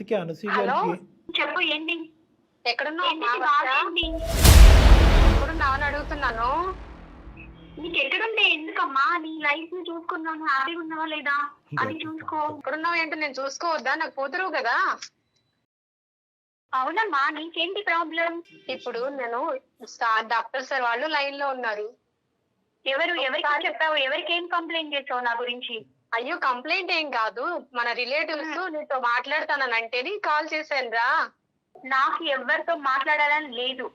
అందుకే అనసూయ హలో గారికి చెప్పు ఏంటి ఎక్కడున్నావు ఏంటి మా నీ వర్ష? బాధ ఏంటి ఎక్కడున్నావు అని అడుగుతున్నాను. నీకు ఎక్కడుంటే ఎందుకమ్మా నీ లైఫ్ ని చూసుకున్నాను హ్యాపీగా ఉన్నావా లేదా అది చూసుకో. ఎక్కడున్నావు ఏంటో నేను చూసుకోవద్దా? నాకు కూతురు కదా. అవునమ్మా నీకేంటి ప్రాబ్లం? ఇప్పుడు నేను డాక్టర్ సార్ వాళ్ళు లైన్ లో ఉన్నారు. ఎవరికి చెప్పావు? ఎవరికి ఏం కంప్లైంట్ చేసావు నా గురించి? అయ్యో కంప్లైంట్ ఏం కాదు, మన రిలేటివ్స్ నీతో మాట్లాడతానంటేనే కాల్ చేశాను రా. నాకు ఎవరితో మాట్లాడాలని లేదు.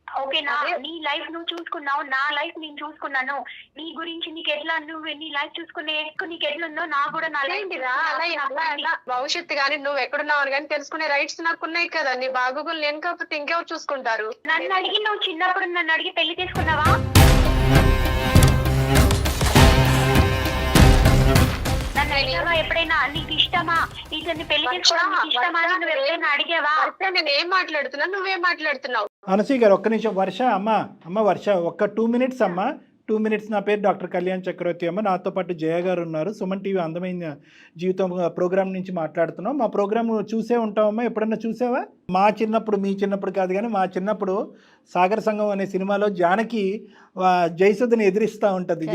ఓకేనా? అదే. నీ లైఫ్ నువ్వు చూసుకున్నావు, నా లైఫ్ నేను చూసుకున్నాను. నీ గురించి నీకు ఎట్లా, నువ్వు నీ లైఫ్ చూసుకునే నీకు ఎట్లుందో నాకు కూడా నా లైఫ్ ఏంటిరా అలా భవిష్యత్తు గానీ నువ్వు ఎక్కడున్నావు అని కానీ తెలుసుకునే రైట్స్ నాకు ఉన్నాయి కదా. నీ బాగోగులు నేను కాకపోతే ఇంకెవరు చూసుకుంటారు? నన్ను అడిగి నువ్వు చిన్నప్పుడు నన్ను అడిగి పెళ్లి చేసుకున్నావా? నన్ను అడిగావా ఎప్పుడైనా? నీకు ఇష్టమా ఇతన్ని పెళ్లి చేసుకోవడం నీకు ఇష్టమా అని నువ్వు ఎవరైనా అడిగావా? వర్ష, నేను ఏం మాట్లాడుతున్నా, నువ్వేం మాట్లాడుతున్నావు? అనసూయ గారు ఒక్క నిమిషం. వర్ష అమ్మ వర్ష ఒక్క 2 minutes అమ్మ, 2 minutes. నా పేరు డాక్టర్ కళ్యాణ్ చక్రవర్తి అమ్మ. నాతో పాటు జయ గారు ఉన్నారు. సుమన్ టీవీ అందమైన జీవితం ప్రోగ్రామ్ నుంచి మాట్లాడుతున్నాం. మా ప్రోగ్రామ్ చూసే ఉంటావమ్మా, ఎప్పుడన్నా చూసావా? మా చిన్నప్పుడు, మీ చిన్నప్పుడు కాదు కానీ మా చిన్నప్పుడు సాగర సంఘం అనే సినిమాలో జానకి జయసుధని ఎదిరిస్తూ ఉంటుంది,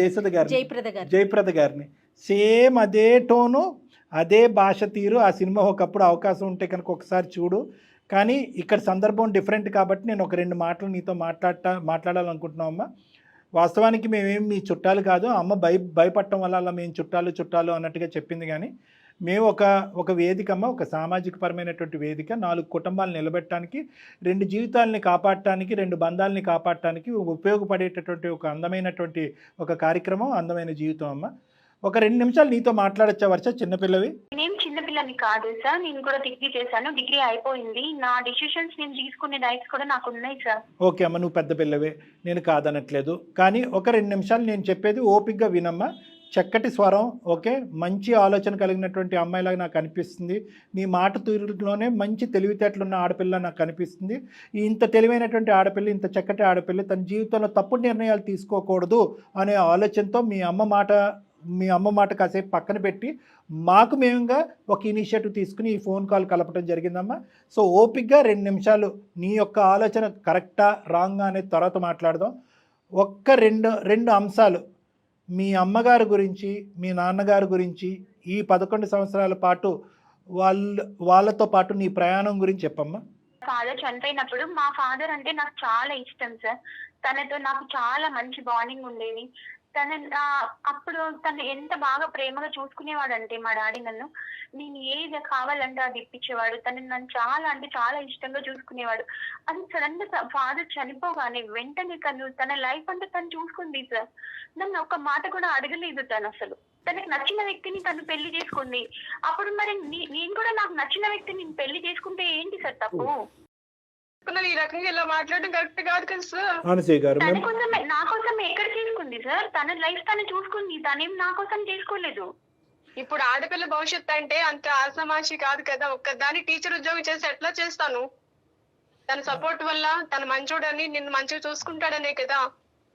జయప్రద గారిని. సేమ్ అదే టోను, అదే భాష తీరు. ఆ సినిమా ఒకప్పుడు అవకాశం ఉంటే కనుక ఒకసారి చూడు. కానీ ఇక్కడ సందర్భం డిఫరెంట్ కాబట్టి నేను ఒక 2 మాటలు నీతో మాట్లాడాలనుకుంటున్నాం అమ్మ. వాస్తవానికి మేమేం మీ చుట్టాలు కాదు. అమ్మ భయపడటం వల్ల అలా మేము చుట్టాలు అన్నట్టుగా చెప్పింది. కానీ మేము ఒక వేదిక అమ్మ, ఒక సామాజిక పరమైనటువంటి వేదిక. 4 కుటుంబాలు నిలబెట్టడానికి, 2 జీవితాలని కాపాడటానికి, 2 బంధాలని కాపాడటానికి ఉపయోగపడేటటువంటి ఒక అందమైనటువంటి ఒక కార్యక్రమం అందమైన జీవితం అమ్మ. ఒక 2 నిమిషాలు నీతో మాట్లాడచ్చా వర్ష? చిన్నపిల్లవి. నేను చిన్నపిల్లని కాదు సార్, నేను కూడా డిగ్రీ చేశాను, డిగ్రీ అయిపోయింది. నా డిసిషన్స్ నేను తీసుకునే రైట్స్ కూడా నాకు ఉన్నాయి సార్. ఓకే అమ్మ, నువ్వు పెద్ద పిల్లవే, నేను కాదనట్లేదు. కానీ ఒక 2 నిమిషాలు నేను చెప్పేది ఓపికగా వినమ్మా. చక్కటి స్వరం, ఓకే, మంచి ఆలోచన కలిగినటువంటి అమ్మాయిలాగా నాకు అనిపిస్తుంది. నీ మాట తీరులోనే మంచి తెలివితేటలున్న ఆడపిల్ల నాకు అనిపిస్తుంది. ఇంత తెలివైనటువంటి ఆడపిల్ల, ఇంత చక్కటి ఆడపిల్ల తన జీవితంలో తప్పుడు నిర్ణయాలు తీసుకోకూడదు అనే ఆలోచనతో మీ అమ్మ మాట కాసేపు పక్కన పెట్టి మాకు మేముగా ఒక ఇనిషియేటివ్ తీసుకుని ఈ ఫోన్ కాల్ కలపడం జరిగిందమ్మా. సో ఓపిక్గా 2 నిమిషాలు నీ యొక్క ఆలోచన కరెక్టా రాంగా అనేది తర్వాత మాట్లాడదాం. ఒక్క రెండు అంశాలు మీ అమ్మగారి గురించి, మీ నాన్నగారి గురించి, ఈ 11 సంవత్సరాల పాటు వాళ్ళతో పాటు నీ ప్రయాణం గురించి చెప్పమ్మా. ఫాదర్ చనిపోయినప్పుడు మా ఫాదర్ అంటే నాకు చాలా ఇష్టం సార్. తనతో నాకు చాలా మంచి బాండింగ్ ఉండేది. అప్పుడు తను ఎంత బాగా ప్రేమగా చూసుకునేవాడు అంటే మా డాడీ నన్ను, నేను ఏది కావాలంటే అది ఇప్పించేవాడు. నన్ను చాలా అంటే చాలా ఇష్టంగా చూసుకునేవాడు. అది సడన్ గా ఫాదర్ చనిపోగానే వెంటనే తన లైఫ్ అంటే తను చూసుకుంది సార్. నన్ను ఒక్క మాట కూడా అడగలేదు తను. అసలు తనకి నచ్చిన వ్యక్తిని తను పెళ్లి చేసుకుంది. అప్పుడు మరి నేను కూడా నాకు నచ్చిన వ్యక్తిని నేను పెళ్లి చేసుకుంటే ఏంటి సార్ తప్పు? ఈ రకంగా ఇలా మాట్లాడడం కరెక్ట్ కాదు కదా సార్. తన కోసమే, నా కోసం ఎక్కడ చేసుకుంది సార్? తన లైఫ్ తను చూసుకుంది, తనేం నా కోసం చేసుకోలేదు. ఇప్పుడు ఆడపిల్ల భవిష్యత్తు అంటే అంత ఆసమాషి కాదు కదా. ఒక్కదాని టీచర్ ఉద్యోగం చేసి ఎట్లా చేస్తాను? తన సపోర్ట్ వల్ల తన మంచోడని నిన్ను మంచిగా చూసుకుంటాడనే కదా.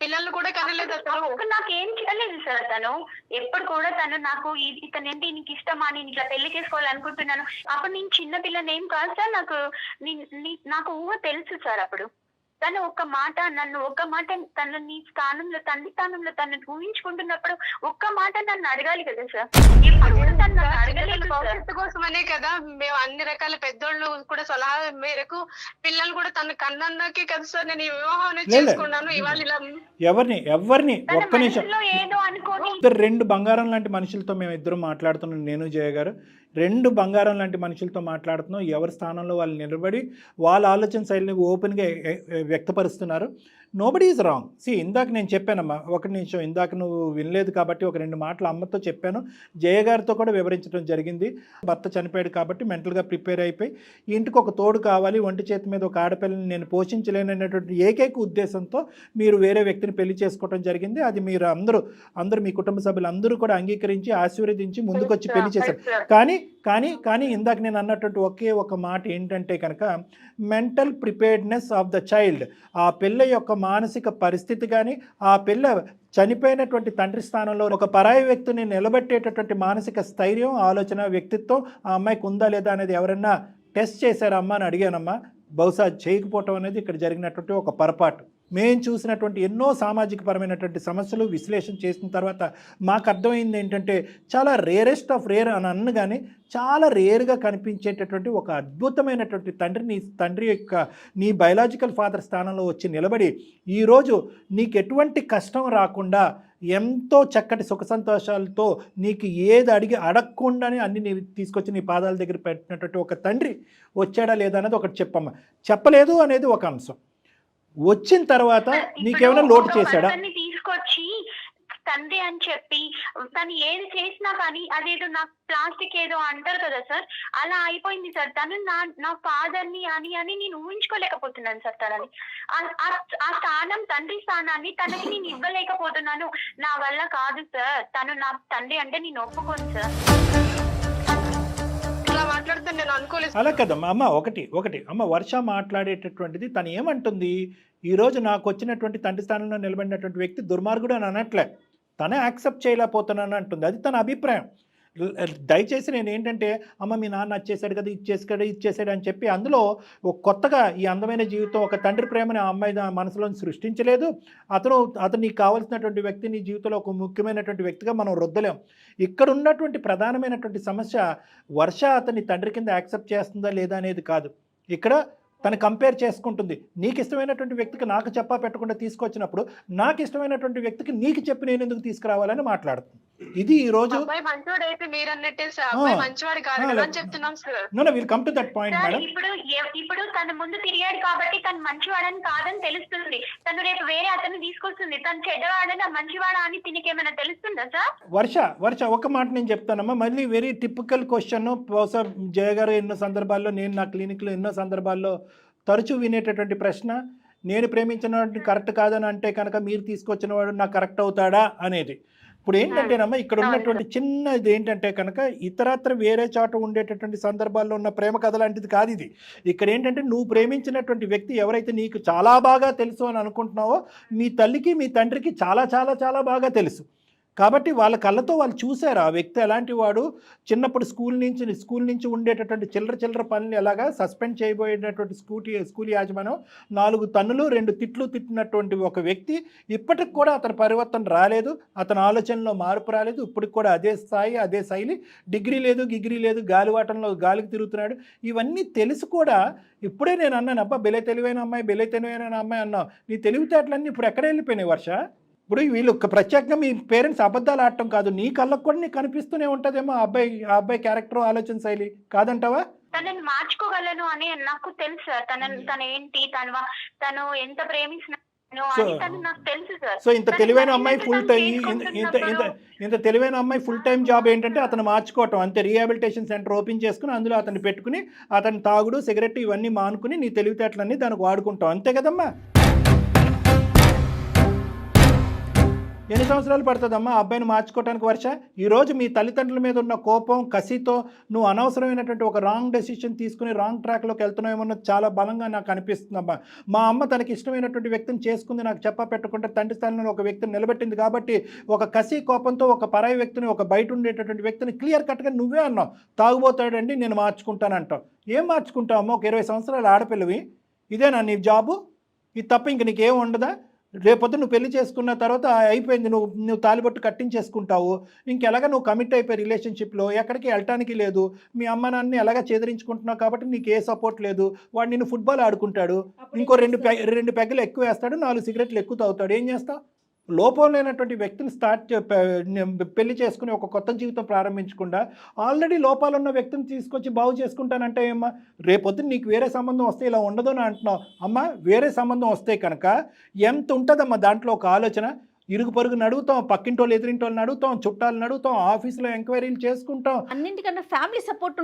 పిల్లలు కూడా కనలేదు అసలు. నాకేం చేయలేదు సార్. తను ఎప్పుడు కూడా తను నాకు ఇతనేంటి నీకు ఇష్టమా, నేను ఇట్లా పెళ్లి చేసుకోవాలనుకుంటున్నాను. అప్పుడు నేను చిన్న పిల్లని ఏం కాదు సార్. నాకు ఊహ తెలుసు సార్. అప్పుడు తను నన్ను ఒక్క మాట తను నీ స్థానంలో, తండ్రి స్థానంలో తను ఊహించుకుంటున్నప్పుడు ఒక్క మాట నన్ను అడగాలి కదా సార్. ఎప్పుడు కూడా తను నన్ను అడగలేదు. భవిష్యత్తు కోసమనే కదా మేము అన్ని రకాల పెద్దోళ్ళు కూడా సలహా మేరకు పిల్లలు కూడా తన కన్నన్నకే కదా సార్ నేను ఈ వివాహం చేసుకున్నాను. ఇవాళ ఇలా ఎవరిని ఒక్క నిమిషం, ఏదో అనుకోని 2 బంగారం లాంటి మనుషులతో మేము ఇద్దరు మాట్లాడుతున్నాం. నేను జయ గారు 2 బంగారం లాంటి మనుషులతో మాట్లాడుతున్నాం. ఎవరి స్థానంలో వాళ్ళు నిలబడి వాళ్ళ ఆలోచన శైలిని ఓపెన్గా వ్యక్తపరుస్తున్నారు. Nobody is wrong. ఇందాక నేను చెప్పానమ్మా, 1 నిమిషం, ఇందాక నువ్వు వినలేదు కాబట్టి ఒక 2 మాటలు అమ్మతో చెప్పాను. జయ గారితో కూడా వివరించడం జరిగింది. భర్త చనిపోయాడు కాబట్టి మెంటల్గా ప్రిపేర్ అయిపోయి ఇంటికి ఒక తోడు కావాలి, ఒంటి చేతి మీద ఒక ఆడపిల్లని నేను పోషించలేననేటువంటి ఏకైక ఉద్దేశంతో మీరు వేరే వ్యక్తిని పెళ్లి చేసుకోవడం జరిగింది. అది మీరు అందరూ మీ కుటుంబ సభ్యులు అందరూ కూడా అంగీకరించి ఆశీర్వదించి ముందుకొచ్చి పెళ్లి చేశారు. కానీ ఇందాక నేను అన్నటువంటి ఒకే ఒక మాట ఏంటంటే కనుక mental preparedness of the child. ఆ పిల్ల యొక్క మానసిక పరిస్థితి కానీ, ఆ పిల్ల చనిపోయినటువంటి తండ్రి స్థానంలో ఒక పరాయి వ్యక్తిని నిలబెట్టేటటువంటి మానసిక స్థైర్యం, ఆలోచన, వ్యక్తిత్వం ఆ అమ్మాయికి ఉందా లేదా అనేది ఎవరన్నా టెస్ట్ చేశారమ్మా అని అడిగానమ్మా. బహుశా చేయకపోవటం అనేది ఇక్కడ జరిగినటువంటి ఒక పొరపాటు. మేము చూసినటువంటి ఎన్నో సామాజిక పరమైనటువంటి సమస్యలు విశ్లేషణ చేసిన తర్వాత మాకు అర్థమైంది ఏంటంటే, చాలా రేరెస్ట్ ఆఫ్ రేర్ అని అన్ను కానీ చాలా రేర్గా కనిపించేటటువంటి ఒక అద్భుతమైనటువంటి తండ్రి యొక్క నీ బయలాజికల్ ఫాదర్ స్థానంలో వచ్చి నిలబడి ఈరోజు నీకు ఎటువంటి కష్టం రాకుండా ఎంతో చక్కటి సుఖ సంతోషాలతో నీకు ఏది అడగకుండానే అన్ని నీ తీసుకొచ్చి నీ పాదాల దగ్గర పెట్టినటువంటి ఒక తండ్రి వచ్చాడా లేదా అనేది ఒకటి చెప్పమ్మా. చెప్పలేదు అనేది ఒక అంశం. వచ్చిన తర్వాత నీకేమైనా లోటు చేశాడా? తీసుకొచ్చి తండ్రి అని చెప్పి తను ఏది చేసినా కానీ అదేదో నాకు ప్లాస్టిక్ ఏదో అంటారు కదా సార్, అలా అయిపోయింది సార్. తను నా ఫాదర్ ని అని నేను ఊహించుకోలేకపోతున్నాను సార్. తనని ఆ స్థానం, తండ్రి స్థానాన్ని తనకి నేను ఇవ్వలేకపోతున్నాను. నా వల్ల కాదు సార్. తను నా తండ్రి అంటే నేను ఒప్పుకోను సార్. అలా కదమ్మా అమ్మ. ఒకటి అమ్మ, వర్ష మాట్లాడేటటువంటిది తను ఏమంటుంది, ఈరోజు నాకు వచ్చినటువంటి తండ్రి స్థానంలో నిలబడినటువంటి వ్యక్తి దుర్మార్గుడు అని అనట్లే, తనే యాక్సెప్ట్ చేయలేకపోతున్నాను అంటుంది. అది తన అభిప్రాయం. దయచేసి నేను ఏంటంటే, అమ్మ మీ నాన్న వచ్చేసాడు కదా, ఇచ్చేసాడు అని చెప్పి అందులో ఒక కొత్తగా ఈ అందమైన జీవితం ఒక తండ్రి ప్రేమని ఆ అమ్మాయి మనసులో సృష్టించలేదు. అతను నీకు కావాల్సినటువంటి వ్యక్తి నీ జీవితంలో ఒక ముఖ్యమైనటువంటి వ్యక్తిగా మనం రుద్దలేం. ఇక్కడ ఉన్నటువంటి ప్రధానమైనటువంటి సమస్య వర్ష అతని తండ్రి కింద యాక్సెప్ట్ చేస్తుందా లేదా అనేది కాదు. ఇక్కడ తను కంపేర్ చేసుకుంటుంది. నీకు ఇష్టమైనటువంటి వ్యక్తికి నాకు చెప్పా పెట్టకుండా తీసుకొచ్చినప్పుడు నాకు ఇష్టమైనటువంటి వ్యక్తికి నీకు చెప్పి నేను ఎందుకు తీసుకురావాలని మాట్లాడుతుంది. ఇది ఈ రోజు will come to that point madam. ఇప్పుడు తన ముందు తిరిగాడు కాబట్టి తను మంచివాడని కాదని తెలుస్తుంది. తను రేపు వేరే అతన్ని తీసుకొస్తుంది. తను చెడ్డవాడని మంచివాడా అని తినకేమైనా తెలుస్తుందా సార్? వర్ష ఒక మాట నేను చెప్తానమ్మా. మళ్ళీ వెరీ టిపికల్ క్వశ్చన్. బహుశా జయ గారు ఎన్నో సందర్భాల్లో, నేను నా క్లినిక్లో ఎన్నో సందర్భాల్లో తరచూ వినేటటువంటి ప్రశ్న, నేను ప్రేమించిన కరెక్ట్ కాదని అంటే కనుక మీరు తీసుకొచ్చిన వాడు నాకు కరెక్ట్ అవుతాడా అనేది. ఇప్పుడు ఏంటంటేనమ్మా, ఇక్కడ ఉన్నటువంటి చిన్నది ఏంటంటే కనుక ఇతరత్ర వేరే చోట ఉండేటటువంటి సందర్భాల్లో ఉన్న ప్రేమ కథ లాంటిది కాదు ఇది. ఇక్కడ ఏంటంటే, నువ్వు ప్రేమించినటువంటి వ్యక్తి ఎవరైతే నీకు చాలా బాగా తెలుసు అని అనుకుంటున్నావో, మీ తల్లికి మీ తండ్రికి చాలా చాలా చాలా బాగా తెలుసు. కాబట్టి వాళ్ళ కళ్ళతో వాళ్ళు చూశారు ఆ వ్యక్తి ఎలాంటి వాడు. చిన్నప్పుడు స్కూల్ నుంచి ఉండేటటువంటి చిల్లర పనులు ఎలాగా సస్పెండ్ చేయబోయేటటువంటి స్కూల్ యాజమాన్యం 4 తన్నులు 2 తిట్లు తిట్టినటువంటి ఒక వ్యక్తి ఇప్పటికి కూడా అతని పరివర్తన రాలేదు, అతని ఆలోచనలో మార్పు రాలేదు. ఇప్పటికి కూడా అదే స్థాయి, అదే శైలి, డిగ్రీ లేదు, గాలివాటంలో గాలికి తిరుగుతున్నాడు. ఇవన్నీ తెలుసు కూడా. ఇప్పుడే నేను అన్నాను, అబ్బా బెలే తెలివైన అమ్మాయి అన్నావు. నీ తెలివితేటలన్నీ ఇప్పుడు ఎక్కడ వెళ్ళిపోయినాయి వర్ష? ఇప్పుడు వీళ్ళు ప్రత్యేకంగా మీ పేరెంట్స్ అబద్ధాలు ఆడటం కాదు, నీ కళ్ళకు కూడా నీకు కనిపిస్తూనే ఉంటుందేమో ఆ అబ్బాయి క్యారెక్టర్, ఆలోచన శైలి. కాదంటావా? తనని మార్చుకోగలను అని నాకు తెలుసు సార్. తన ఏంటి, తను ఎంత ప్రేమించిన సో ఇంత తెలివైన అమ్మాయి ఫుల్ టైం జాబ్ ఏంటంటే అతను మార్చుకోవటం అంతే. రీహాబిలిటేషన్ సెంటర్ ఓపెన్ చేసుకుని అందులో అతన్ని పెట్టుకుని అతని తాగుడు, సిగరెట్ ఇవన్నీ మానుకుని నీ తెలివితేటలన్నీ దానికి వాడుకుంటాం, అంతే కదమ్మా. ఎన్ని సంవత్సరాలు పడుతుందమ్మా ఆ అబ్బాయిని మార్చుకోవడానికి వర్ష? ఈరోజు మీ తల్లిదండ్రుల మీద ఉన్న కోపం, కసితో నువ్వు అనవసరమైనటువంటి ఒక రాంగ్ డెసిషన్ తీసుకుని రాంగ్ ట్రాక్లోకి వెళ్తున్నావేమన్నది చాలా బలంగా నాకు అనిపిస్తుందమ్మా. మా అమ్మ తనకి ఇష్టమైనటువంటి వ్యక్తిని చేసుకుంది, నాకు చెప్పా పెట్టకుండా తండ్రి స్థానంలో ఒక వ్యక్తిని నిలబెట్టింది. కాబట్టి ఒక కసి కోపంతో ఒక పరాయి వ్యక్తిని, ఒక బయట ఉండేటటువంటి వ్యక్తిని క్లియర్ కట్గా నువ్వే అన్నావు, తాగుబోతాడండి నేను మార్చుకుంటానంటావు. ఏం మార్చుకుంటావమ్మా? ఒక 20 సంవత్సరాల ఆడపిల్లవి, ఇదేనా నీ జాబు? ఇది తప్ప ఇంక నీకేం ఉండదా? రేపొద్దు నువ్వు పెళ్లి చేసుకున్న తర్వాత అయిపోయింది, నువ్వు తాలిబొట్టు కట్టించేసుకుంటావు. ఇంకెలాగా నువ్వు కమిట్ అయిపోయి రిలేషన్షిప్లో ఎక్కడికి వెళ్ళటానికి లేదు. మీ అమ్మ నాన్నని ఎలాగా చేదరించుకుంటున్నావు కాబట్టి నీకు ఏ సపోర్ట్ లేదు. వాడు నిన్ను ఫుట్బాల్ ఆడుకుంటాడు, ఇంకో 2 పెగ్గలు ఎక్కువ వేస్తాడు, 4 సిగరెట్లు ఎక్కువ తాగుతాడు. ఏం చేస్తావు? లోపం లేనటువంటి వ్యక్తిని పెళ్లి చేసుకుని ఒక కొత్త జీవితం ప్రారంభించకుండా ఆల్రెడీ లోపాలున్న వ్యక్తిని తీసుకొచ్చి బాగు చేసుకుంటానంటే ఏమ్మా? రేపొద్దున నీకు వేరే సంబంధం వస్తే ఇలా ఉండదు అని అంటున్నావు. అమ్మ, వేరే సంబంధం వస్తే కనుక ఎంత ఉంటుందమ్మా దాంట్లో ఒక ఆలోచన. ఇరుగు పొరుగుని అడుగుతాం, పక్కింటోళ్ళు ఎదురింటోళ్ళని అడుగుతాం, చుట్టాలను అడుగుతాం, ఆఫీసులో ఎంక్వైరీలు చేసుకుంటాం. అన్నింటికన్నా ఫ్యామిలీ సపోర్ట్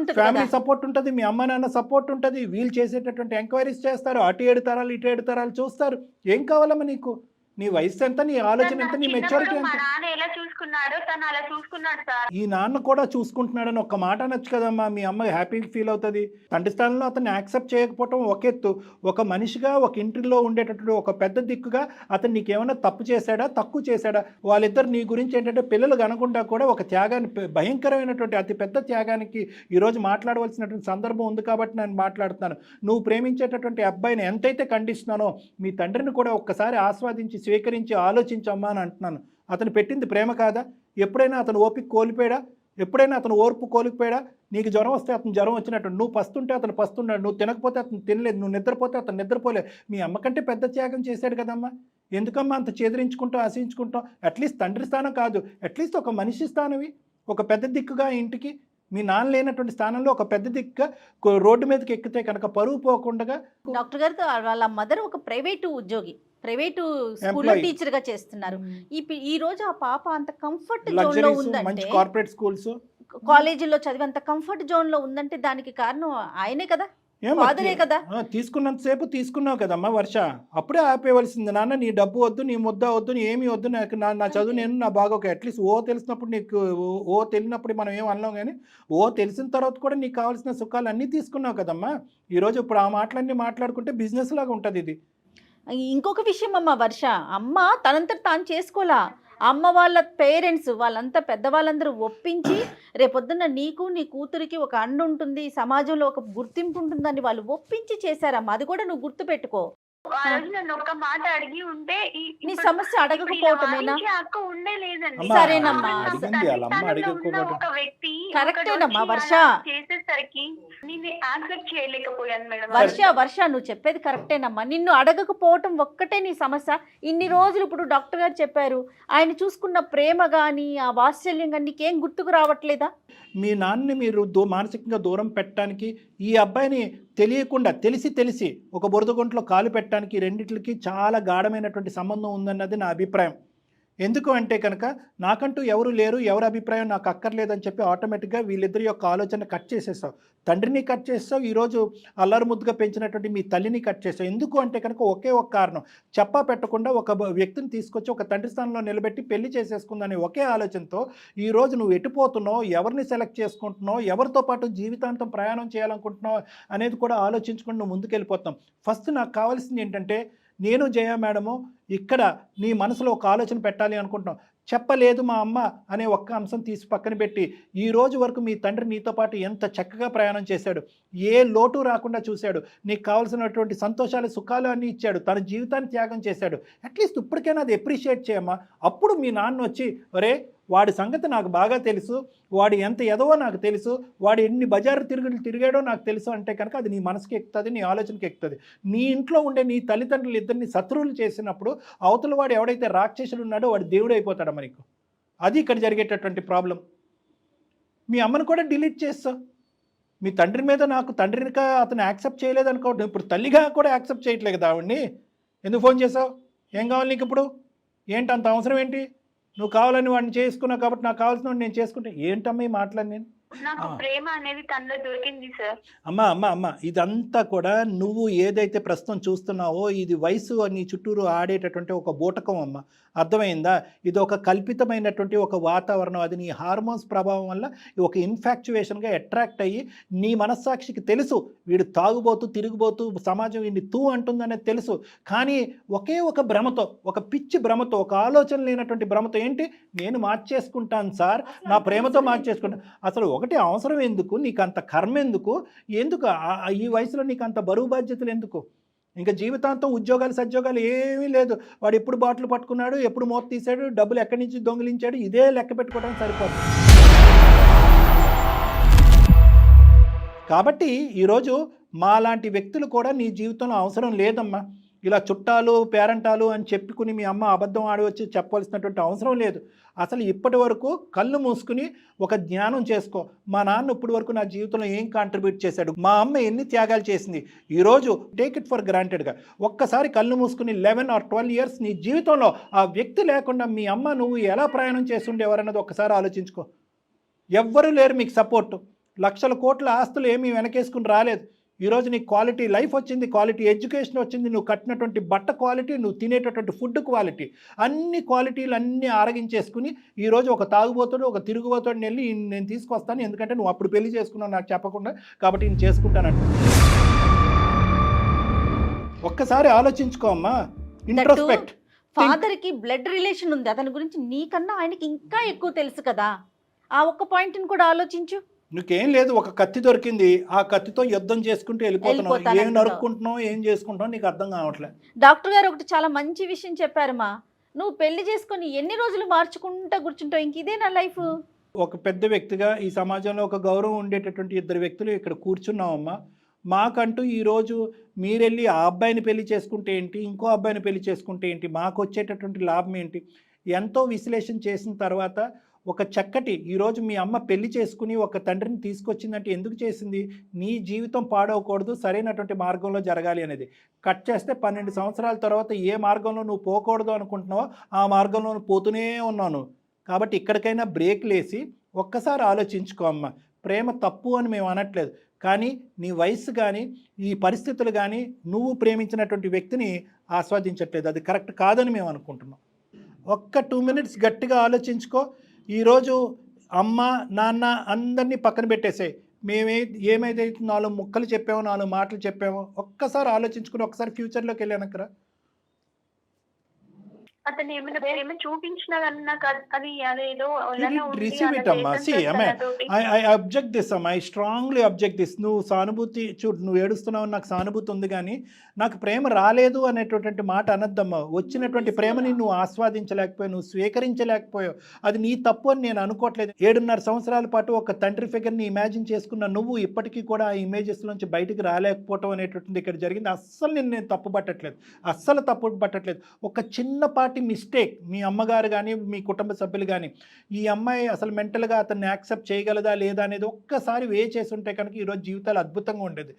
ఉంటుంది, మీ అమ్మ నాన్న సపోర్ట్ ఉంటుంది. వీళ్ళు చేసేటటువంటి ఎంక్వైరీస్ చేస్తారు, అటు 7 తరాలు ఇటు 7 తరాలు చూస్తారు. ఏం కావాలమ్మా నీకు? నీ వయసు ఎంత, నీ ఆలోచన ఎంత, నీ మెచ్యూరిటీ మా ఎంత. నాన్న ఎలా చూసుకున్నాడో తను అలా చూసుకున్నాడు సార్. ఈ నాన్న కూడా చూసుకుంటున్నాడని ఒక్క మాట అనొచ్చు కదమ్మా, మీ అమ్మ హ్యాపీగా ఫీల్ అవుతుంది. తండ్రి స్థానంలో అతన్ని యాక్సెప్ట్ చేయకపోవటం ఒక ఎత్తు, ఒక మనిషిగా ఒక ఇంటిలో ఉండేటటువంటి ఒక పెద్ద దిక్కుగా అతను నీకేమైనా తప్పు చేశాడా, తక్కువ చేశాడా? వాళ్ళిద్దరు నీ గురించి ఏంటంటే పిల్లలు కనకుండా కూడా ఒక త్యాగాన్ని, భయంకరమైనటువంటి అతి పెద్ద త్యాగానికి ఈరోజు మాట్లాడవలసినటువంటి సందర్భం ఉంది కాబట్టి నేను మాట్లాడుతున్నాను. నువ్వు ప్రేమించేటటువంటి అబ్బాయిని ఎంతైతే ఖండిస్తున్నానో మీ తండ్రిని కూడా ఒక్కసారి ఆస్వాదించి స్వీకరించి ఆలోచించమ్మా అని అంటున్నాను. అతను పెట్టింది ప్రేమ కాదా? ఎప్పుడైనా అతను ఓపిక కోల్పోయాడా? ఎప్పుడైనా అతను ఓర్పు కోల్పోయాడా? నీకు జ్వరం వస్తే అతను జ్వరం వచ్చినట్టు, నువ్వు పస్తుంటే అతను పస్తున్నాడు, నువ్వు తినకపోతే అతను తినలేదు, నువ్వు నిద్రపోతే అతను నిద్రపోలేదు. మీ అమ్మ కంటే పెద్ద త్యాగం చేశాడు కదమ్మా. ఎందుకమ్మా అంత చేదరించుకుంటాం, ఆశించుకుంటాం? అట్లీస్ట్ తండ్రి స్థానం కాదు, అట్లీస్ట్ ఒక మనిషి స్థానవి, ఒక పెద్ద దిక్కుగా ఇంటికి. మీ నాన్న లేనటువంటి స్థానంలో ఒక పెద్ద దిక్కుగా రోడ్డు మీదకి ఎక్కితే కనుక పరువు పోకుండా. డాక్టర్ గారితో వాళ్ళ మదర్ ఒక ప్రైవేటు ఉద్యోగి, ప్రైవేటు స్కూల్లో టీచర్ గా చేస్తున్నారు. ఈ రోజు ఆ పాప అంత కంఫర్ట్ జోన్ లో ఉందంటే, కార్పొరేట్ స్కూల్స్ కాలేజీలో చదివి అంత కంఫర్ట్ జోన్ లో ఉందంటే దానికి కారణం ఆయనే కదా, ఫాదరే కదా. తీసుకున్నంతసేపు తీసుకున్నావు కదమ్మా వర్ష, అప్పుడే ఆపేయవలసింది. నాన్న నీ డబ్బు వద్దు, నీ ముద్ద వద్దు, నీ ఏమీ వద్దు, నాకు నా చదువు నేను నా బాగా ఒక అట్లీస్ట్ ఓ తెలిసినప్పుడు నీకు, ఓ తెలియనప్పుడు మనం ఏం అన్నాం, కానీ ఓ తెలిసిన తర్వాత కూడా నీకు కావాల్సిన సుఖాలు అన్నీ తీసుకున్నావు కదమ్మా. ఈరోజు ఇప్పుడు ఆ మాటలన్నీ మాట్లాడుకుంటే బిజినెస్ లాగా ఉంటుంది ఇది. ఇంకొక విషయం అమ్మ వర్ష, అమ్మ తనంతట తాను చేసుకోలా, అమ్మ వాళ్ళ పేరెంట్స్ వాళ్ళంతా పెద్దవాళ్ళందరూ ఒప్పించి రేపొద్దున్న నీకు నీ కూతురికి ఒక అండ ఉంటుంది, సమాజంలో ఒక గుర్తింపు ఉంటుందని వాళ్ళు ఒప్పించి చేశారమ్మా. అది కూడా నువ్వు గుర్తుపెట్టుకో. ఆ రోజు నన్ను ఒక్క మాట అడిగి ఉంటే నీ సమస్య అడగకపోవటమేనా? అక్క ఉండే లేదండి. సరేనమ్మా, ఒక వ్యక్తి కరెక్టేనమ్మా వర్ష, చేసేసరికి నేను యాక్సెప్ట్ చేయలేకపోయాను మేడం. వర్ష నువ్వు చెప్పేది కరెక్టేనమ్మా. నిన్ను అడగకపోవటం ఒక్కటే నీ సమస్య. ఇన్ని రోజులు ఇప్పుడు డాక్టర్ గారు చెప్పారు, ఆయన చూసుకున్న ప్రేమ కానీ ఆ వాత్సల్యం కానీ నీకేం గుర్తుకు రావట్లేదా? మీ నాన్నని మీరు మానసికంగా దూరం పెట్టడానికి, ఈ అబ్బాయిని తెలియకుండా తెలిసి ఒక బురదగుంటలో కాలు పెట్టడానికి రెండిట్లకి చాలా గాఢమైనటువంటి సంబంధం ఉందన్నది నా అభిప్రాయం. ఎందుకు అంటే కనుక నాకంటూ ఎవరు లేరు, ఎవరి అభిప్రాయం నాకు అక్కర్లేదని చెప్పి ఆటోమేటిక్గా వీళ్ళిద్దరి యొక్క ఆలోచన కట్ చేసేస్తావు. తండ్రిని కట్ చేస్తావు, ఈరోజు అల్లరి ముద్దుగా పెంచినటువంటి మీ తల్లిని కట్ చేస్తావు. ఎందుకు అంటే కనుక ఒకే ఒక కారణం, చెప్పా పెట్టకుండా ఒక వ్యక్తిని తీసుకొచ్చి ఒక తండ్రి స్థానంలో నిలబెట్టి పెళ్లి చేసేసుకుందని ఒకే ఆలోచనతో ఈరోజు నువ్వు ఎటుపోతున్నావు, ఎవరిని సెలెక్ట్ చేసుకుంటున్నావు, ఎవరితో పాటు జీవితాంతం ప్రయాణం చేయాలనుకుంటున్నావు అనేది కూడా ఆలోచించుకొని నువ్వు ముందుకెళ్ళిపోతాం. ఫస్ట్ నాకు కావాల్సింది ఏంటంటే, నేను జయ మేడము ఇక్కడ నీ మనసులో ఒక ఆలోచన పెట్టాలి అనుకుంటున్నాం, చెప్పలేదు మా అమ్మ అనే ఒక్క అంశం తీసి పక్కన పెట్టి ఈ రోజు వరకు మీ తండ్రి నీతో పాటు ఎంత చక్కగా ప్రయాణం చేశాడు, ఏ లోటు రాకుండా చూశాడు, నీకు కావాల్సినటువంటి సంతోషాలు సుఖాలు అన్నీ ఇచ్చాడు, తన జీవితాన్ని త్యాగం చేశాడు. అట్లీస్ట్ ఇప్పటికైనా అది అప్రిషియేట్ చేయమ్మా. అప్పుడు మీ నాన్న వచ్చి, ఒరే వాడి సంగతి నాకు బాగా తెలుసు, వాడు ఎంత ఎదవో నాకు తెలుసు, వాడు ఎన్ని బజారు తిరిగాడో నాకు తెలుసు అంటే కనుక అది నీ మనసుకి ఎక్కుతుంది, నీ ఆలోచనకి ఎక్కుతుంది. నీ ఇంట్లో ఉండే నీ తల్లిదండ్రులు ఇద్దరిని శత్రువులు చేసినప్పుడు అవతల వాడు ఎవడైతే రాక్షసుడు ఉన్నాడో వాడు దేవుడు అయిపోతాడు మనకు. అది ఇక్కడ జరిగేటటువంటి ప్రాబ్లం. మీ అమ్మను కూడా డిలీట్ చేస్తావు. మీ తండ్రి మీద నాకు తండ్రినిగా అతను యాక్సెప్ట్ చేయలేదు అనుకోవడం, ఇప్పుడు తల్లిగా కూడా యాక్సెప్ట్ చేయట్లేదు కదా ఆవిడ్ని. ఎందుకు ఫోన్ చేసావు? ఏం కావాలి నీకు ఇప్పుడు? ఏంటి అంత అవసరం ఏంటి? నువ్వు కావాలని వాడిని చేసుకున్నావు కాబట్టి నాకు కావాల్సిన వాడిని నేను చేసుకుంటే ఏంటమ్మా ఈ మాట్లాడి? నేను నాకు ప్రేమ అనేది తనలో దొరికింది సార్. అమ్మా ఇదంతా కూడా నువ్వు ఏదైతే ప్రస్తుతం చూస్తున్నావో ఇది వయసు నీ చుట్టూరు ఆడేటటువంటి ఒక బూటకం అమ్మ. అర్థమైందా? ఇది ఒక కల్పితమైనటువంటి ఒక వాతావరణం. అది నీ హార్మోన్స్ ప్రభావం వల్ల ఒక ఇన్ఫాక్చువేషన్గా అట్రాక్ట్ అయ్యి నీ మనస్సాక్షికి తెలుసు వీడు తాగుబోతూ తిరిగిపోతూ సమాజం వీడిని తూ అంటుందనేది తెలుసు. కానీ ఒకే ఒక భ్రమతో, ఒక పిచ్చి భ్రమతో, ఒక ఆలోచన లేనటువంటి భ్రమతో, ఏంటి నేను మార్చేసుకుంటాను సార్, నా ప్రేమతో మార్చేసుకుంటాను. అసలు ఒకటి అవసరం ఎందుకు నీకు? అంత కర్మ ఎందుకు? ఈ వయసులో నీకు అంత బరువు బాధ్యతలు ఎందుకు? ఇంకా జీవితాంతం ఉద్యోగాలు సద్యోగాలు ఏమీ లేదు. వాడు ఎప్పుడు బాటిల్ పట్టుకున్నాడు, ఎప్పుడు మూత తీశాడు, డబ్బులు ఎక్కడి నుంచి దొంగిలించాడు, ఇదే లెక్క పెట్టుకోవడానికి సరిపోతుంది. కాబట్టి ఈరోజు మాలాంటి వ్యక్తులు కూడా నీ జీవితంలో అవసరం లేదమ్మా. ఇలా చుట్టాలు పేరంటాలు అని చెప్పుకుని మీ అమ్మ అబద్ధం ఆడి వచ్చి చెప్పవలసినటువంటి అవసరం లేదు. అసలు ఇప్పటి వరకు కళ్ళు మూసుకుని ఒక జ్ఞానం చేసుకో. మా నాన్న ఇప్పటి వరకు నా జీవితంలో ఏం కాంట్రిబ్యూట్ చేశాడు, మా అమ్మ ఎన్ని త్యాగాలు చేసింది, ఈరోజు టేక్ ఇట్ ఫర్ గ్రాంటెడ్గా ఒక్కసారి కళ్ళు మూసుకుని 11 or 12 years నీ జీవితంలో ఆ వ్యక్తి లేకుండా మీ అమ్మ నువ్వు ఎలా ప్రయాణం చేస్తుండేవారన్నది ఒక్కసారి ఆలోచించుకో. ఎవ్వరూ లేరు మీకు సపోర్టు. లక్షల కోట్ల ఆస్తులు ఏమీ వెనకేసుకుని రాలేదు. ఈరోజు నీకు క్వాలిటీ లైఫ్ వచ్చింది, క్వాలిటీ ఎడ్యుకేషన్ వచ్చింది, నువ్వు కట్టినటువంటి బట్ట క్వాలిటీ, నువ్వు తినేటటువంటి ఫుడ్ క్వాలిటీ, అన్ని క్వాలిటీలు అన్నీ ఆరగించేసుకుని ఈరోజు ఒక తాగుబోతుడు, ఒక తిరుగుబోతుడిని వెళ్ళి నేను తీసుకొస్తాను, ఎందుకంటే నువ్వు అప్పుడు పెళ్లి చేసుకున్నావు నాకు చెప్పకుండా, కాబట్టి నేను చేసుకుంటానంట. ఒక్కసారి ఆలోచించుకో అమ్మా, ఇంట్రోస్పెక్ట్. ఫాదర్కి బ్లడ్ రిలేషన్ ఉంది, అతని గురించి నీకన్నా ఆయనకి ఇంకా ఎక్కువ తెలుసు కదా, ఆ ఒక్క పాయింట్ని కూడా ఆలోచించు. నీకేం లేదు, ఒక కత్తి దొరికింది, ఆ కత్తితో యుద్ధం చేసుకుంటూ వెళ్ళిపోతున్నావు, ఏం నరుక్కుంటున్నావు, ఏం చేసుకుంటున్నావు నీకు అర్థం కావట్లేదు. డాక్టర్ గారు ఒకటి చాలా మంచి విషయం చెప్పారమ్మా, నువ్వు పెళ్లి చేసుకొని ఎన్ని రోజులు మార్చుకుంటా కూర్చుంటావు, ఇంక ఇదే నా లైఫ్. ఒక పెద్ద వ్యక్తిగా ఈ సమాజంలో ఒక గౌరవం ఉండేటటువంటి ఇద్దరు వ్యక్తులు ఇక్కడ కూర్చున్నామమ్మా. మాకంటూ ఈరోజు మీరెళ్ళి ఆ అబ్బాయిని పెళ్లి చేసుకుంటే ఏంటి, ఇంకో అబ్బాయిని పెళ్లి చేసుకుంటే ఏంటి, మాకు వచ్చేటటువంటి లాభం ఏంటి, ఎంతో విశ్లేషణ చేసిన తర్వాత ఒక చక్కటి ఈరోజు మీ అమ్మ పెళ్లి చేసుకుని ఒక తండ్రిని తీసుకొచ్చిందంటే ఎందుకు చేసింది, నీ జీవితం పాడవకూడదు, సరైనటువంటి మార్గంలో జరగాలి అనేది. కట్ చేస్తే 12 సంవత్సరాల తర్వాత ఏ మార్గంలో నువ్వు పోకూడదు అనుకుంటున్నావో ఆ మార్గంలో నువ్వు పోతూనే ఉన్నాను. కాబట్టి ఇక్కడికైనా బ్రేక్ లేసి ఒక్కసారి ఆలోచించుకో అమ్మ. ప్రేమ తప్పు అని మేము అనట్లేదు, కానీ నీ వయసు కానీ ఈ పరిస్థితులు కానీ నువ్వు ప్రేమించినటువంటి వ్యక్తిని ఆస్వాదించట్లేదు, అది కరెక్ట్ కాదని మేము అనుకుంటున్నాం. ఒక్క 2 minutes గట్టిగా ఆలోచించుకో. ఈరోజు అమ్మ నాన్న అందరినీ పక్కన పెట్టేసాయి, ఏమైతే 4 ముక్కలు చెప్పామో 4 మాటలు చెప్పామో ఒక్కసారి ఆలోచించుకుని ఒకసారి ఫ్యూచర్లోకి వెళ్ళానక్కరా. అతను ఏమైనా ప్రేమ చూపించినా కానీ నాకు అది అదేదో రిసీవ్ ఇట్ అమ్మా. ఐ అబ్జెక్ట్ దిస్ అమ్మా, ఐ స్ట్రాంగ్లీ అబ్జెక్ట్ దిస్. నువ్వు సానుభూతి చూడు, నువ్వు ఏడుస్తున్నావు, నాకు సానుభూతి ఉంది, కానీ నాకు ప్రేమ రాలేదు అనేటటువంటి మాట అనద్దమ్మా. వచ్చినటువంటి ప్రేమని నువ్వు ఆస్వాదించలేకపోయావు, నువ్వు స్వీకరించలేకపోయావు, అది నీ తప్పు అని నేను అనుకోవట్లేదు. 7.5 సంవత్సరాల పాటు ఒక తండ్రి ఫిగర్ని ఇమాజిన్ చేసుకున్న నువ్వు ఇప్పటికీ కూడా ఆ ఇమేజెస్ నుంచి బయటికి రాలేకపోవటం అనేటువంటిది ఇక్కడ జరిగింది. అస్సలు నేను తప్పు పట్టట్లేదు, అస్సలు తప్పు పట్టట్లేదు. ఒక చిన్నపాటి మిస్టేక్ మీ అమ్మగారు కానీ మీ కుటుంబ సభ్యులు కానీ ఈ అమ్మాయి అసలు మెంటల్గా అతన్ని యాక్సెప్ట్ చేయగలదా లేదా అనేది ఒక్కసారి చేసి ఉంటే కనుక ఈరోజు జీవితాలు అద్భుతంగా ఉండేది.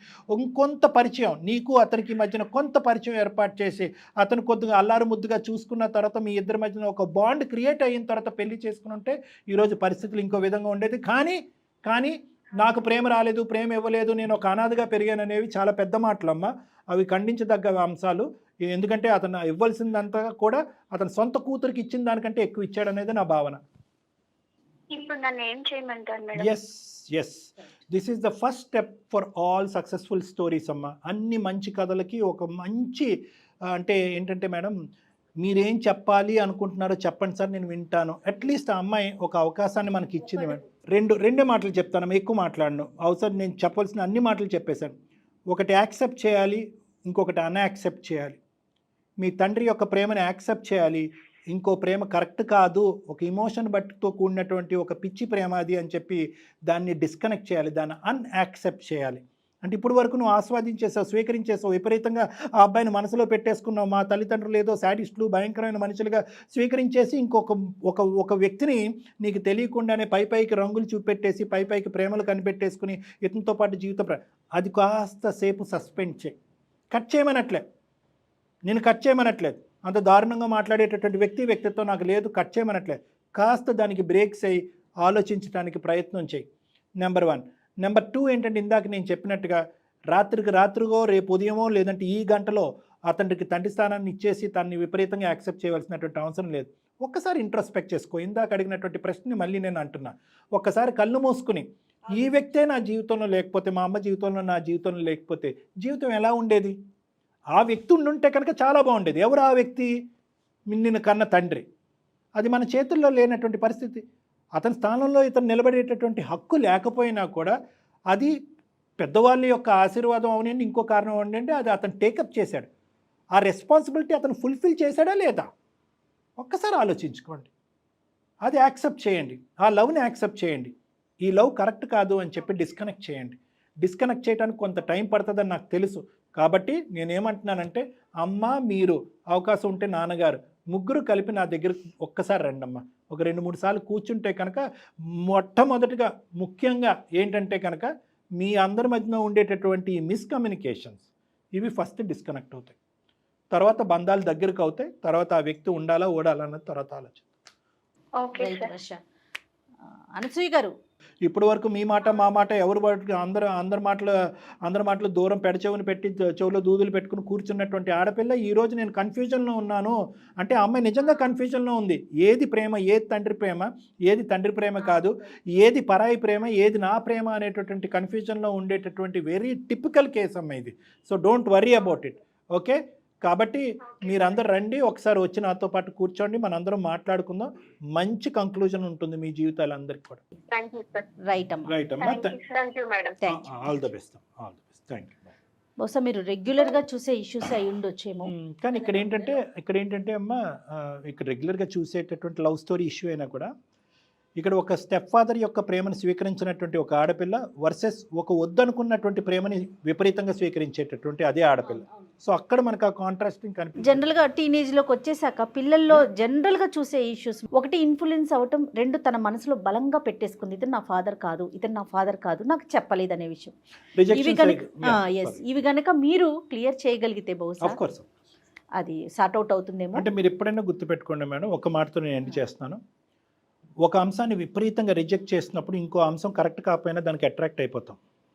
ఇంకొంత పరిచయం నీకు అతనికి మధ్యన కొంత పరిచయం ఏర్పాటు చేసి అతను కొద్దిగా అల్లారు ముద్దుగా చూసుకున్న తర్వాత మీ ఇద్దరి మధ్యన ఒక బాండ్ క్రియేట్ అయిన తర్వాత పెళ్లి చేసుకుని ఉంటే ఈరోజు పరిస్థితులు ఇంకో విధంగా ఉండేది. కానీ నాకు ప్రేమ రాలేదు, ప్రేమ ఇవ్వలేదు, నేను ఒక అనాథగా పెరిగాను అనేవి చాలా పెద్ద మాటలమ్మా. అవి ఖండించదగ్గ అంశాలు. ఎందుకంటే అతను ఇవ్వాల్సిందంతా కూడా అతను సొంత కూతురికి ఇచ్చిన దానికంటే ఎక్కువ ఇచ్చాడు అనేది నా భావన. ఇప్పుడు నన్ను ఏం చేయమంటారు madam? Yes this is the first step for all successful stories అమ్మా. అన్ని మంచి కథలకి ఒక మంచి అంటే ఏంటంటే మేడం, మీరేం చెప్పాలి అనుకుంటున్నారో చెప్పండి సార్, నేను వింటాను. అట్లీస్ట్ ఆ అమ్మాయి ఒక అవకాశాన్ని మనకి ఇచ్చింది మేడం. రెండే మాటలు చెప్తాను, ఎక్కువ మాట్లాడను. అవసరం నేను చెప్పాల్సిన అన్ని మాటలు చెప్పేశాను. ఒకటి యాక్సెప్ట్ చేయాలి, ఇంకొకటి అన్యాక్సెప్ట్ చేయాలి. మీ తండ్రి యొక్క ప్రేమను యాక్సెప్ట్ చేయాలి, ఇంకో ప్రేమ కరెక్ట్ కాదు, ఒక ఇమోషన్ బట్టితో కూడినటువంటి ఒక పిచ్చి ప్రేమ అది అని చెప్పి దాన్ని డిస్కనెక్ట్ చేయాలి, దాన్ని అన్యాక్సెప్ట్ చేయాలి. అంటే ఇప్పుడు వరకు నువ్వు ఆస్వాదించేసావు, స్వీకరించేసావు, విపరీతంగా ఆ అబ్బాయిని మనసులో పెట్టేసుకున్నావు. మా తల్లిదండ్రులు ఏదో శాడిస్టులు, భయంకరమైన మనుషులుగా స్వీకరించేసి ఇంకొక వ్యక్తిని నీకు తెలియకుండానే పైకి రంగులు చూపెట్టేసి పైకి ప్రేమలు కనిపెట్టేసుకుని ఇతనితో పాటు అది కాస్త సేపు సస్పెండ్ చేయి. కట్ చేయమనట్లే, నేను కట్ చేయమనట్లేదు, అంత దారుణంగా మాట్లాడేటటువంటి వ్యక్తిత్వం నాకు లేదు, కట్ చేయమనట్లేదు. కాస్త దానికి బ్రేక్స్ అయ్యి ఆలోచించడానికి ప్రయత్నం చేయి. నెంబర్ 1. నెంబర్ 2 ఏంటంటే ఇందాక నేను చెప్పినట్టుగా రాత్రిగో రేపు ఉదయమో లేదంటే ఈ గంటలో అతనికి తండ్రి స్థానాన్ని ఇచ్చేసి తనని విపరీతంగా యాక్సెప్ట్ చేయవలసినటువంటి అవసరం లేదు. ఒక్కసారి ఇంట్రోస్పెక్ట్ చేసుకో. ఇందాక అడిగినటువంటి ప్రశ్నని మళ్ళీ నేను అంటున్నా. ఒక్కసారి కళ్ళు మూసుకుని ఈ వ్యక్తే నా జీవితంలో లేకపోతే, మా అమ్మ జీవితంలో నా జీవితంలో లేకపోతే జీవితం ఎలా ఉండేది? ఆ వ్యక్తి ఉండుంటే కనుక చాలా బాగుండేది. ఎవరు ఆ వ్యక్తి? నిన్ను కన్న తండ్రి. అది మన చేతుల్లో లేనటువంటి పరిస్థితి. అతని స్థానంలో ఇతను నిలబడేటటువంటి హక్కు లేకపోయినా కూడా అది పెద్దవాళ్ళ యొక్క ఆశీర్వాదం అవనండి, ఇంకో కారణం అవనండి, అది అతను టేకప్ చేశాడు. ఆ రెస్పాన్సిబిలిటీ అతను ఫుల్ఫిల్ చేశాడా లేదా ఒక్కసారి ఆలోచించుకోండి. అది యాక్సెప్ట్ చేయండి, ఆ లవ్ని యాక్సెప్ట్ చేయండి. ఈ లవ్ కరెక్ట్ కాదు అని చెప్పి డిస్కనెక్ట్ చేయండి. డిస్కనెక్ట్ చేయడానికి కొంత టైం పడుతుందని నాకు తెలుసు. కాబట్టి నేనేమంటున్నానంటే, అమ్మ మీరు అవకాశం ఉంటే నాన్నగారు ముగ్గురు కలిపి నా దగ్గర ఒక్కసారి రండమ్మా. ఒక 2-3 సార్లు కూర్చుంటే కనుక మొట్టమొదటిగా ముఖ్యంగా ఏంటంటే కనుక మీ అందరి మధ్యన ఉండేటటువంటి మిస్కమ్యూనికేషన్స్ ఇవి ఫస్ట్ డిస్కనెక్ట్ అవుతాయి. తర్వాత బంధాలు దగ్గరకు అవుతాయి. తర్వాత ఆ వ్యక్తి ఉండాలా ఓడాలన్నది తర్వాత ఆలోచన. ఓకే అనసూయ గారు, ఇప్పటి వరకు మీ మాట మా మాట ఎవరు అందరి మాటలు దూరం పెడచెవుని పెట్టి చెవులో దూదులు పెట్టుకుని కూర్చున్నటువంటి ఆడపిల్ల ఈరోజు నేను కన్ఫ్యూజన్లో ఉన్నాను అంటే ఆ అమ్మాయి నిజంగా కన్ఫ్యూజన్లో ఉంది. ఏది ప్రేమ, ఏది తండ్రి ప్రేమ, ఏది తండ్రి ప్రేమ కాదు, ఏది పరాయి ప్రేమ, ఏది నా ప్రేమ అనేటటువంటి కన్ఫ్యూజన్లో ఉండేటటువంటి వెరీ టిపికల్ కేసు అమ్మ ఇది. So don't worry about it. Okay, కాబట్టి మీరందరూ రండి, ఒకసారి వచ్చి నాతో పాటు కూర్చోండి, మనందరం మాట్లాడుకుందాం. మంచి కంక్లూజన్ ఉంటుంది మీ జీవితాలందరికీ కూడా. Thank you sir. రైట్ అమ్మా, రైట్ అమ్మా, thank you madam. Thank you. All the best, all the best, thank you. బహుశా మీరు రెగ్యులర్గా చూసే ఇష్యూస్ అయి ఉండొచ్చేమో. కానీ ఇక్కడ ఏంటంటే అమ్మ, ఇక్కడ రెగ్యులర్గా చూసేటటువంటి లవ్ స్టోరీ ఇష్యూ అయినా కూడా ఇక్కడ ఒక స్టెప్ ఫాదర్ యొక్క ప్రేమను స్వీకరించినటువంటి ఒక ఆడపిల్ల వర్సెస్ ఒక వద్దనుకున్నటువంటి ప్రేమని విపరీతంగా స్వీకరించేటటువంటి అదే ఆడపిల్ల. సో అక్కడ మనకు ఆ కాంట్రాస్టింగ్ కనిపిస్తుంది. జనరల్గా టీనేజ్లోకి వచ్చేసాక పిల్లల్లో జనరల్గా చూసే ఇష్యూస్, ఒకటి ఇన్ఫ్లుయెన్స్ అవ్వటం, రెండు తన మనసులో బలంగా పెట్టేసుకుంది, ఇతను నా ఫాదర్ కాదు, ఇతను నా ఫాదర్ కాదు, నాకు చెప్పలేదు అనే విషయం. ఇవి కనుక మీరు క్లియర్ చేయగలిగితే బహుశా అది సార్ట్ అవుట్ అవుతుందేమో. అంటే మీరు ఎప్పుడైనా గుర్తుపెట్టుకోండి మేడం, ఒక మాటతో నేను ఎండ్ చేస్తున్నాను. ఒక అంశాన్ని విపరీతంగా రిజెక్ట్ చేసినప్పుడు ఇంకో అంశం కరెక్ట్ కాకపోయినా దానికి అట్రాక్ట్ అయిపోతాం.